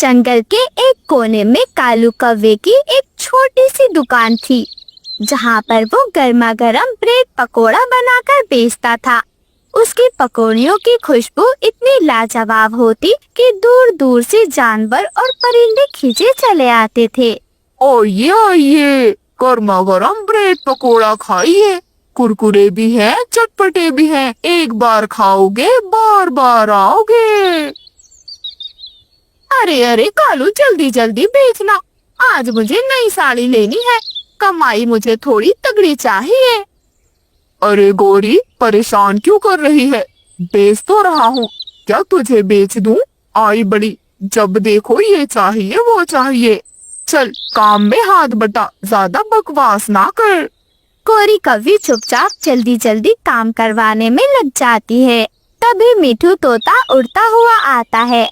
जंगल के एक कोने में कालू कौवे की एक छोटी सी दुकान थी, जहाँ पर वो गर्मा गर्म ब्रेड पकोड़ा बनाकर बेचता था। उसकी पकौड़ियों की खुशबू इतनी लाजवाब होती कि दूर दूर से जानवर और परिंदे खींचे चले आते थे। आइए, गर्मा गर्म ब्रेड पकोड़ा खाइए। कुरकुरे भी हैं, चटपटे भी हैं। एक बार खाओगे बार बार आओगे। अरे अरे कालू, जल्दी जल्दी बेचना, आज मुझे नई साड़ी लेनी है। कमाई मुझे थोड़ी तगड़ी चाहिए। अरे गौरी, परेशान क्यों कर रही है? बेच तो रहा हूँ, क्या तुझे बेच दूं? आई बड़ी, जब देखो ये चाहिए वो चाहिए। चल काम में हाथ बटा, ज्यादा बकवास ना कर। गौरी कौवी चुपचाप जल्दी जल्दी काम करवाने में लग जाती है। तभी मिठू तोता उड़ता हुआ आता है।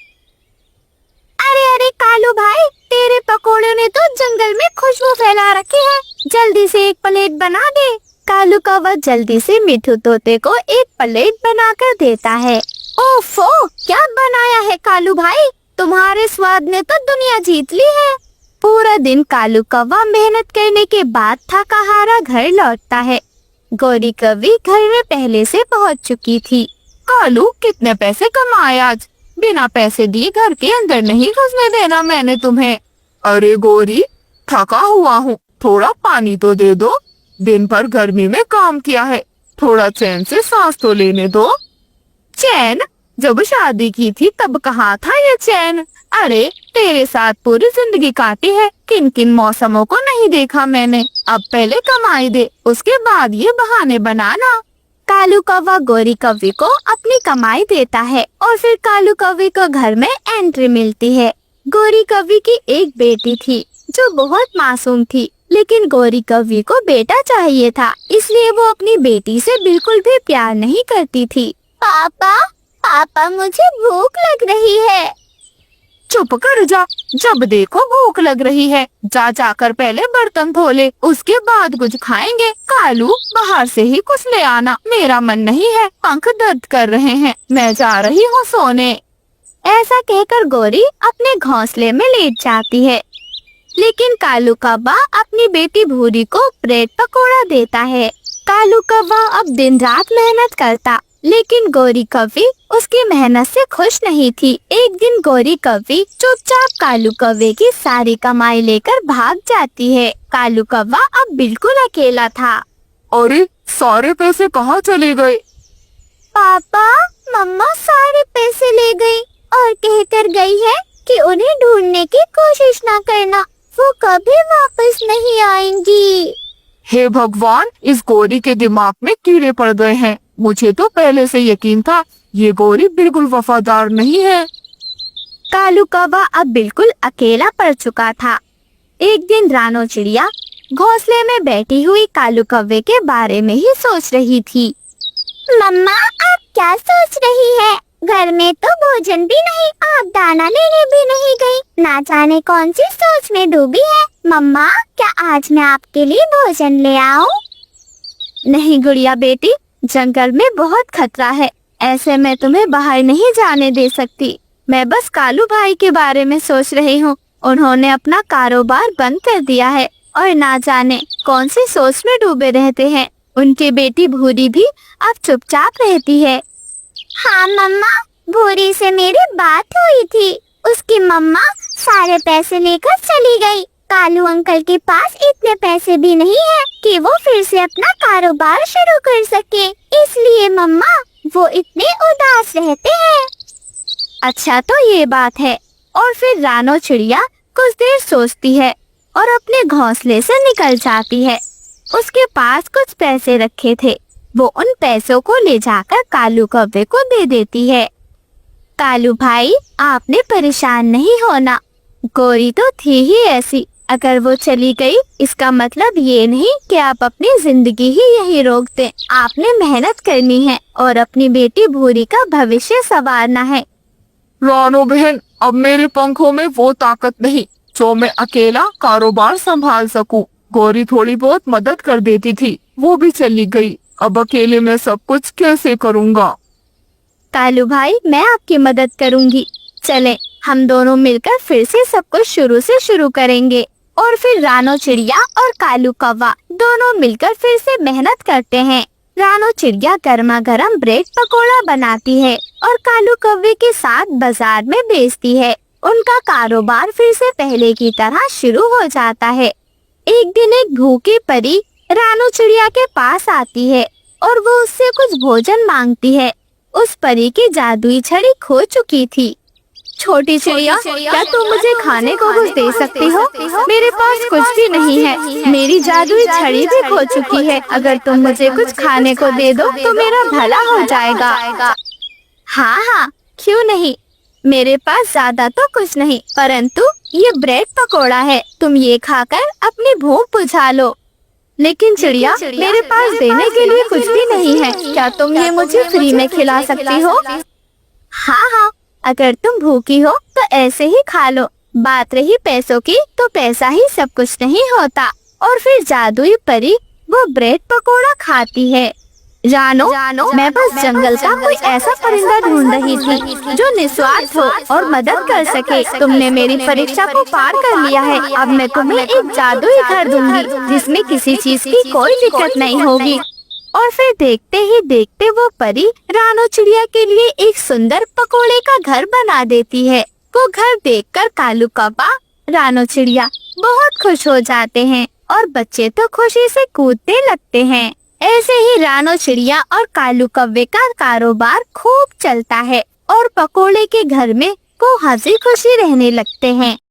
अरे अरे कालू भाई, तेरे पकोड़े ने तो जंगल में खुशबू फैला रखी है, जल्दी से एक प्लेट बना दे। कालू कौवा जल्दी से मिठू तोते को एक प्लेट बनाकर देता है। ओफो, क्या बनाया है कालू भाई, तुम्हारे स्वाद ने तो दुनिया जीत ली है। पूरा दिन कालू कौवा मेहनत करने के बाद थका हारा घर लौटता है। गौरी कौवी घर में पहले से पहुंच चुकी थी। कालू, कितने पैसे कमाए आज? बिना पैसे दिए घर के अंदर नहीं घुसने देना मैंने तुम्हें। अरे गौरी, थका हुआ हूँ, थोड़ा पानी तो दे दो। दिन भर गर्मी में काम किया है, थोड़ा चैन से सांस तो लेने दो। चैन? जब शादी की थी तब कहाँ था ये चैन? अरे तेरे साथ पूरी जिंदगी काटी है, किन किन मौसमों को नहीं देखा मैंने। अब पहले कमाई दे, उसके बाद ये बहाने बनाना। कालू कौवा गौरी कौवी को अपनी कमाई देता है और फिर कालू कौवी को घर में एंट्री मिलती है। गौरी कौवी की एक बेटी थी जो बहुत मासूम थी, लेकिन गौरी कौवी को बेटा चाहिए था, इसलिए वो अपनी बेटी से बिल्कुल भी प्यार नहीं करती थी। पापा, पापा मुझे भूख लग रही है। चुप कर जा, जब देखो भूख लग रही है। जा जाकर पहले बर्तन धो ले, उसके बाद कुछ खाएंगे। कालू, बाहर से ही कुछ ले आना, मेरा मन नहीं है, पंख दर्द कर रहे हैं, मैं जा रही हूँ सोने। ऐसा कहकर गौरी अपने घोंसले में लेट जाती है, लेकिन कालू कौवा अपनी बेटी भूरी को ब्रेड पकोड़ा देता है। कालू कौवा अब दिन रात मेहनत करता, लेकिन गौरी कौवी उसकी मेहनत से खुश नहीं थी। एक दिन गौरी कौवी चुपचाप कालू कौवे की सारी कमाई लेकर भाग जाती है। कालू कौवा अब बिल्कुल अकेला था। अरे सारे पैसे कहाँ चले गए? पापा, मम्मा सारे पैसे ले गई और कहकर गई है कि उन्हें ढूंढने की कोशिश न करना, वो कभी वापस नहीं आएंगी। हे भगवान, इस गौरी के दिमाग में कीड़े पड़ गए हैं। मुझे तो पहले से यकीन था ये गौरी बिल्कुल वफादार नहीं है। कालू कौवा अब बिल्कुल अकेला पड़ चुका था। एक दिन रानो चिड़िया घोंसले में बैठी हुई कालू कौवे के बारे में ही सोच रही थी। मम्मा, आप क्या सोच रही है? घर में तो भोजन भी नहीं, आप दाना लेने भी नहीं गई, ना जाने कौन सी सोच में डूबी है। मम्मा, क्या आज मैं आपके लिए भोजन ले आऊं? नहीं गुड़िया बेटी, जंगल में बहुत खतरा है, ऐसे मैं तुम्हें बाहर नहीं जाने दे सकती। मैं बस कालू भाई के बारे में सोच रही हूँ, उन्होंने अपना कारोबार बंद कर दिया है और ना जाने कौन सी सोच में डूबे रहते हैं। उनकी बेटी भूरी भी अब चुपचाप रहती है। हाँ मम्मा, भूरी से मेरी बात हुई थी, उसकी मम्मा सारे पैसे लेकर चली गई। कालू अंकल के पास इतने पैसे भी नहीं है कि वो फिर से अपना कारोबार शुरू कर सके, इसलिए मम्मा वो इतने उदास रहते हैं। अच्छा तो ये बात है। और फिर रानो चिड़िया कुछ देर सोचती है और अपने घोंसले से निकल जाती है। उसके पास कुछ पैसे रखे थे, वो उन पैसों को ले जाकर कालू कौवे को दे देती है। कालू भाई, आपने परेशान नहीं होना, गौरी तो थी ही ऐसी, अगर वो चली गई इसका मतलब ये नहीं कि आप अपनी जिंदगी ही यही रोक दें। आपने मेहनत करनी है और अपनी बेटी भूरी का भविष्य संवारना है। रानो बहन, अब मेरे पंखों में वो ताकत नहीं जो मैं अकेला कारोबार संभाल सकूं। गौरी थोड़ी बहुत मदद कर देती थी, वो भी चली गई। अब अकेले मैं सब कुछ कैसे करूँगा? कालू भाई, मैं आपकी मदद करूंगी। चले हम दोनों मिलकर फिर से सब कुछ शुरू से शुरू करेंगे। और फिर रानो चिड़िया और कालू कौवा दोनों मिलकर फिर से मेहनत करते हैं। रानो चिड़िया गर्मा गर्म ब्रेड पकोड़ा बनाती है और कालू कौवे के साथ बाजार में बेचती है। उनका कारोबार फिर से पहले की तरह शुरू हो जाता है। एक दिन एक भूखी परी रानो चिड़िया के पास आती है और वो उससे कुछ भोजन मांगती है। उस परी की जादुई छड़ी खो चुकी थी। छोटी चिड़िया, क्या तुम मुझे खाने को कुछ दे सकती हो? मेरे पास कुछ भी नहीं है। मेरी जादुई छड़ी भी खो चुकी है। अगर तुम मुझे कुछ खाने को दे दो तो मेरा भला हो जाएगा। हाँ हाँ, क्यों नहीं। मेरे पास ज्यादा तो कुछ नहीं, परंतु ये ब्रेड पकोड़ा है। तुम ये खाकर अपनी भूख बुझा लो। लेकिन चिड़िया, मेरे पास देने के लिए कुछ भी नहीं है। क्या तुम ये मुझे फ्री में खिला सकती हो? हाँ हाँ, अगर तुम भूखी हो तो ऐसे ही खा लो। बात रही पैसों की, तो पैसा ही सब कुछ नहीं होता। और फिर जादुई परी वो ब्रेड पकोड़ा खाती है। रानो, मैं बस जंगल का कोई ऐसा परिंदा ढूंढ रही थी जो निस्वार्थ हो और मदद कर सके। तुमने मेरी परीक्षा को पार कर लिया है। अब मैं तुम्हें एक जादुई घर दूंगी जिसमें किसी चीज की कोई दिक्कत नहीं होगी। और फिर देखते ही देखते वो परी रानो चिड़िया के लिए एक सुंदर पकोड़े का घर बना देती है। वो घर देखकर कालू कौवा, रानो चिड़िया बहुत खुश हो जाते हैं और बच्चे तो खुशी से कूदने लगते हैं। ऐसे ही रानो चिड़िया और कालू कौवे का कारोबार खूब चलता है और पकोड़े के घर में वो हंसी खुशी रहने लगते हैं।